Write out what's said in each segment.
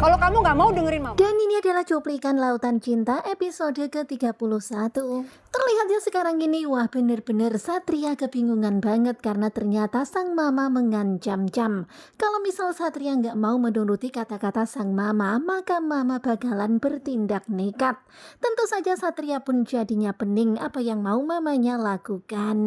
Kalau kamu nggak mau dengerin mama. Dan ini adalah cuplikan Lautan Cinta episode ke-31. Terlihat ya sekarang ini, wah bener-bener Satria kebingungan banget karena ternyata sang mama mengancam-cam. Kalau misal Satria nggak mau menuruti kata-kata sang mama, maka mama bakalan bertindak nekat. Tentu saja Satria pun jadinya pening apa yang mau mamanya lakukan.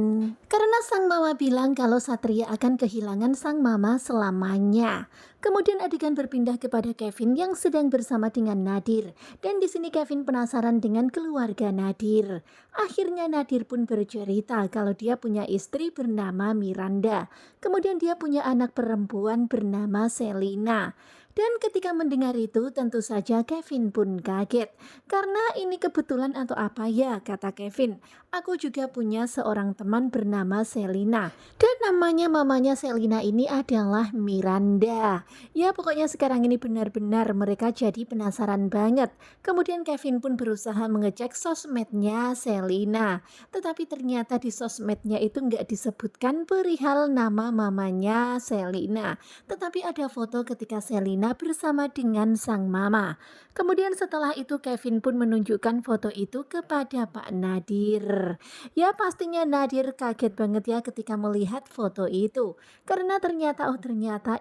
Karena sang mama bilang kalau Satria akan kehilangan sang mama selamanya. Kemudian adegan berpindah kepada Kevin yang sedang bersama dengan Nadir. Dan di sini Kevin penasaran dengan keluarga Nadir. Akhirnya Nadir pun bercerita kalau dia punya istri bernama Miranda. Kemudian dia punya anak perempuan bernama Selina. Dan ketika mendengar itu tentu saja Kevin pun kaget. Karena ini kebetulan atau apa ya, kata Kevin. Aku juga punya seorang teman bernama Selina. Dan namanya mamanya Selina ini adalah Miranda. Ya pokoknya sekarang ini benar-benar mereka jadi penasaran banget. Kemudian Kevin pun berusaha mengecek sosmednya Selina. Tetapi ternyata di sosmednya itu nggak disebutkan perihal nama mamanya Selina. Tetapi ada foto ketika Selina bersama dengan sang mama. Kemudian setelah itu Kevin pun menunjukkan foto itu kepada Pak Nadir. Ya pastinya Nadir kaget banget ya ketika melihat foto itu. Karena ternyata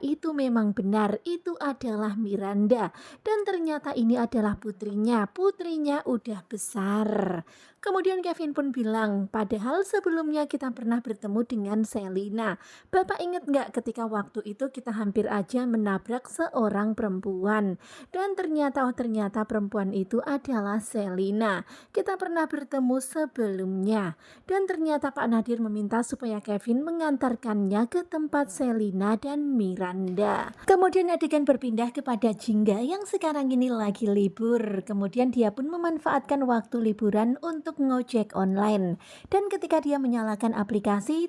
itu memang benar, itu adalah Miranda. Dan ternyata ini adalah putrinya udah besar. Kemudian Kevin pun bilang, padahal sebelumnya kita pernah bertemu dengan Selina. Bapak ingat nggak ketika waktu itu kita hampir aja menabrak seorang perempuan. Dan ternyata perempuan itu adalah Selina. Kita pernah bertemu sebelumnya. Dan ternyata Pak Nadir meminta supaya Kevin mengantarkannya ke tempat Selina dan Miranda. Kemudian adegan berpindah kepada Jingga yang sekarang ini lagi libur. Kemudian dia pun memanfaatkan waktu liburan untuk ngojek online. Dan ketika dia menyalakan aplikasi,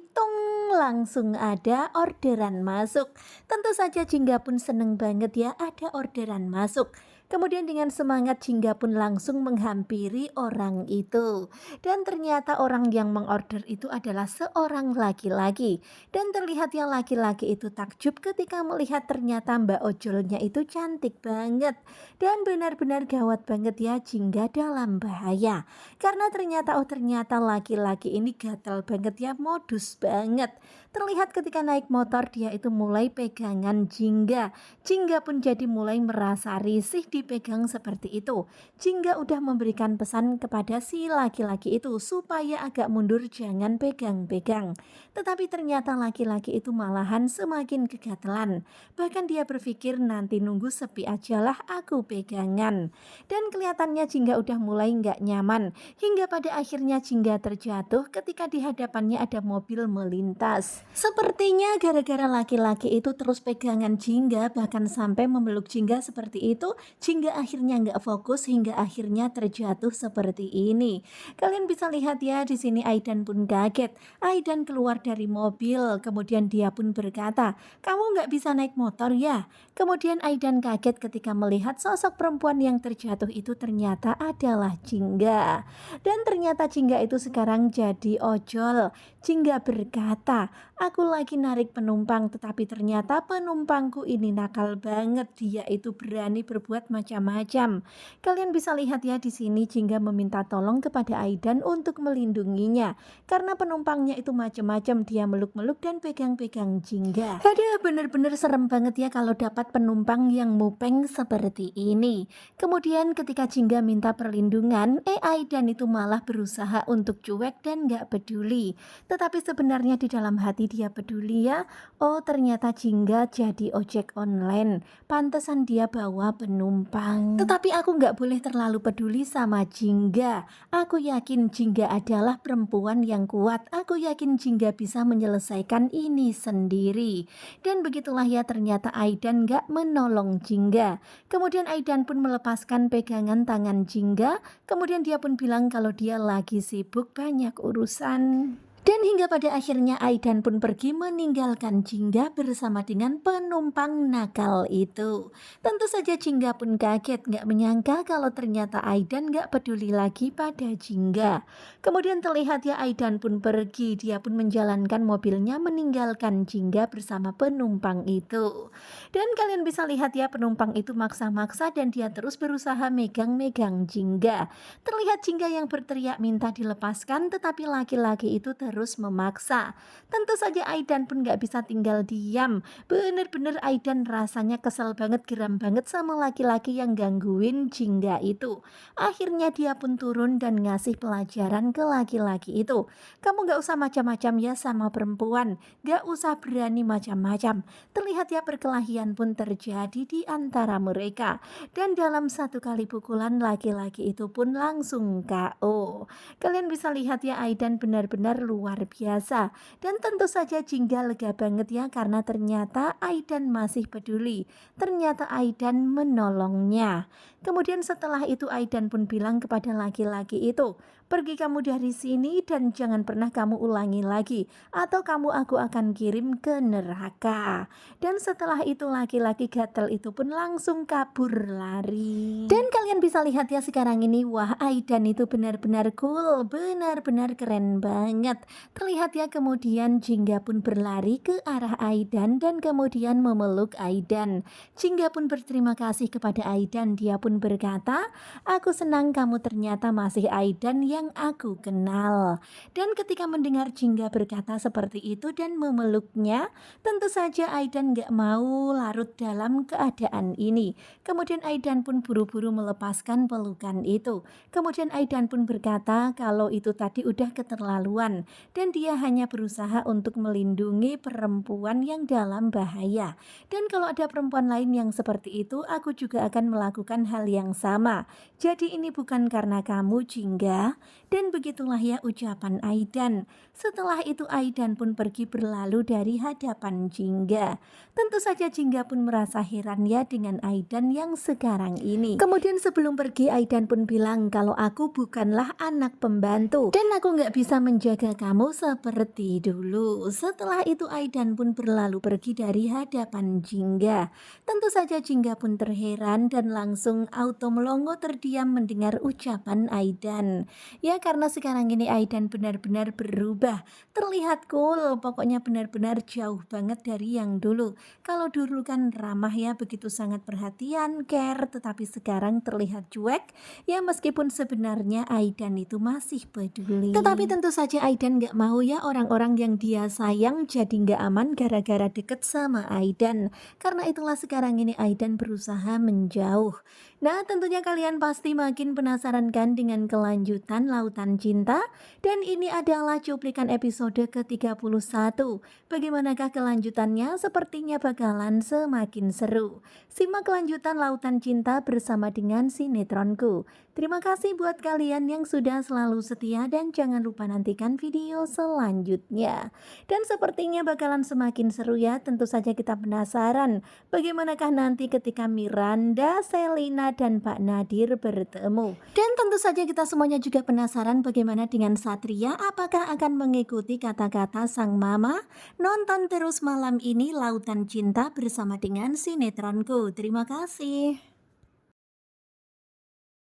langsung ada orderan masuk. Tentu saja Jingga pun seneng banget ya ada orderan masuk. Kemudian dengan semangat Jingga pun langsung menghampiri orang itu. Dan ternyata orang yang mengorder itu adalah seorang laki-laki. Dan terlihat ya laki-laki itu takjub ketika melihat ternyata Mbak Ojolnya itu cantik banget. Dan benar-benar gawat banget ya Jingga dalam bahaya. Karena ternyata laki-laki ini gatal banget ya, modus banget. Terlihat ketika naik motor dia itu mulai pegangan Jingga. Jingga pun jadi mulai merasa risih dipegang seperti itu. Jingga udah memberikan pesan kepada si laki-laki itu supaya agak mundur jangan pegang-pegang. Tetapi ternyata laki-laki itu malahan semakin kegatelan. Bahkan dia berpikir nanti nunggu sepi ajalah aku pegangan. Dan kelihatannya Jingga udah mulai nggak nyaman. Hingga pada akhirnya Jingga terjatuh ketika di hadapannya ada mobil melintas. Sepertinya gara-gara laki-laki itu terus pegangan Jingga bahkan sampai memeluk Jingga seperti itu, Jingga akhirnya nggak fokus hingga akhirnya terjatuh seperti ini. Kalian bisa lihat ya di sini Aidan pun kaget. Aidan keluar dari mobil, kemudian dia pun berkata, "Kamu nggak bisa naik motor ya?" Kemudian Aidan kaget ketika melihat sosok perempuan yang terjatuh itu ternyata adalah Jingga. Dan ternyata Jingga itu sekarang jadi ojol. Jingga berkata, aku lagi narik penumpang tetapi ternyata penumpangku ini nakal banget. Dia itu berani berbuat macam-macam. Kalian bisa lihat ya di sini Jingga meminta tolong kepada Aidan untuk melindunginya. Karena penumpangnya itu macam-macam, dia meluk-meluk dan pegang-pegang Jingga. Aduh bener-bener serem banget ya kalau dapat penumpang yang mupeng seperti ini. Kemudian ketika Jingga minta perlindungan, Aidan itu malah berusaha untuk cuek dan gak peduli. Tetapi sebenarnya di dalam hati dia peduli ya. Oh ternyata Jingga jadi ojek online. Pantesan dia bawa penumpang. Tetapi aku gak boleh terlalu peduli sama Jingga. Aku yakin Jingga adalah perempuan yang kuat. Aku yakin Jingga bisa menyelesaikan ini sendiri. Dan begitulah ya ternyata Aidan gak menolong Jingga. Kemudian Aidan pun melepaskan pegangan tangan Jingga. Kemudian dia pun bilang kalau dia lagi sibuk banyak urusan. Dan hingga pada akhirnya Aidan pun pergi meninggalkan Jingga bersama dengan penumpang nakal itu. Tentu saja Jingga pun kaget, nggak menyangka kalau ternyata Aidan nggak peduli lagi pada Jingga. Kemudian terlihat ya Aidan pun pergi, dia pun menjalankan mobilnya meninggalkan Jingga bersama penumpang itu. Dan kalian bisa lihat ya penumpang itu maksa-maksa dan dia terus berusaha megang-megang Jingga. Terlihat Jingga yang berteriak minta dilepaskan, tetapi laki-laki itu terus memaksa. Tentu saja Aidan pun gak bisa tinggal diam. Bener-bener Aidan rasanya kesel banget, geram banget sama laki-laki yang gangguin Jingga itu. Akhirnya dia pun turun dan ngasih pelajaran ke laki-laki itu. Kamu gak usah macam-macam ya sama perempuan, gak usah berani macam-macam. Terlihat ya perkelahian pun terjadi di antara mereka. Dan dalam satu kali pukulan laki-laki itu pun langsung KO. Kalian bisa lihat ya Aidan benar-benar luar biasa. Dan tentu saja Jingga lega banget ya karena ternyata Aidan masih peduli. Ternyata Aidan menolongnya. Kemudian setelah itu Aidan pun bilang kepada laki-laki itu, pergi kamu dari sini dan jangan pernah kamu ulangi lagi, atau aku akan kirim ke neraka. Dan setelah itu laki-laki gatel itu pun langsung kabur lari. Dan kalian bisa lihat ya sekarang ini, wah Aidan itu benar-benar cool, benar-benar keren banget. Terlihat ya kemudian Jingga pun berlari ke arah Aidan dan kemudian memeluk Aidan. Jingga pun berterima kasih kepada Aidan, dia pun berkata, aku senang kamu ternyata masih Aidan yang aku kenal. Dan ketika mendengar Jingga berkata seperti itu dan memeluknya, tentu saja Aidan gak mau larut dalam keadaan ini. Kemudian Aidan pun buru-buru melepaskan pelukan itu. Kemudian Aidan pun berkata kalau itu tadi udah keterlaluan dan dia hanya berusaha untuk melindungi perempuan yang dalam bahaya. Dan kalau ada perempuan lain yang seperti itu, aku juga akan melakukan hal yang sama. Jadi ini bukan karena kamu Jingga. Dan begitulah ya ucapan Aidan. Setelah itu Aidan pun pergi berlalu dari hadapan Jingga. Tentu saja Jingga pun merasa heran ya dengan Aidan yang sekarang ini. Kemudian sebelum pergi Aidan pun bilang kalau aku bukanlah anak pembantu dan aku nggak bisa menjaga kamu seperti dulu. Setelah itu Aidan pun berlalu pergi dari hadapan Jingga. Tentu saja Jingga pun terheran dan langsung auto melongo terdiam mendengar ucapan Aidan. Ya karena sekarang ini Aidan benar-benar berubah. Terlihat cool, pokoknya benar-benar jauh banget dari yang dulu. Kalau dulu kan ramah ya, begitu sangat perhatian, care, tetapi sekarang terlihat cuek. Ya meskipun sebenarnya Aidan itu masih peduli. Tetapi tentu saja Aidan gak mau ya orang-orang yang dia sayang jadi gak aman gara-gara deket sama Aidan. Karena itulah sekarang ini Aidan berusaha menjauh. Nah tentunya kalian pasti makin penasaran kan dengan kelanjutan Lautan Cinta. Dan ini adalah cuplikan episode ke-31. Bagaimanakah kelanjutannya? Sepertinya bakalan semakin seru. Simak kelanjutan Lautan Cinta bersama dengan sinetronku. Terima kasih buat kalian yang sudah selalu setia dan jangan lupa nantikan video selanjutnya. Dan sepertinya bakalan semakin seru ya, tentu saja kita penasaran bagaimanakah nanti ketika Miranda, Selina, dan Pak Nadir bertemu. Dan tentu saja kita semuanya juga penasaran bagaimana dengan Satria, apakah akan mengikuti kata-kata sang mama? Nonton terus malam ini Lautan Cinta bersama dengan sinetronku. Terima kasih.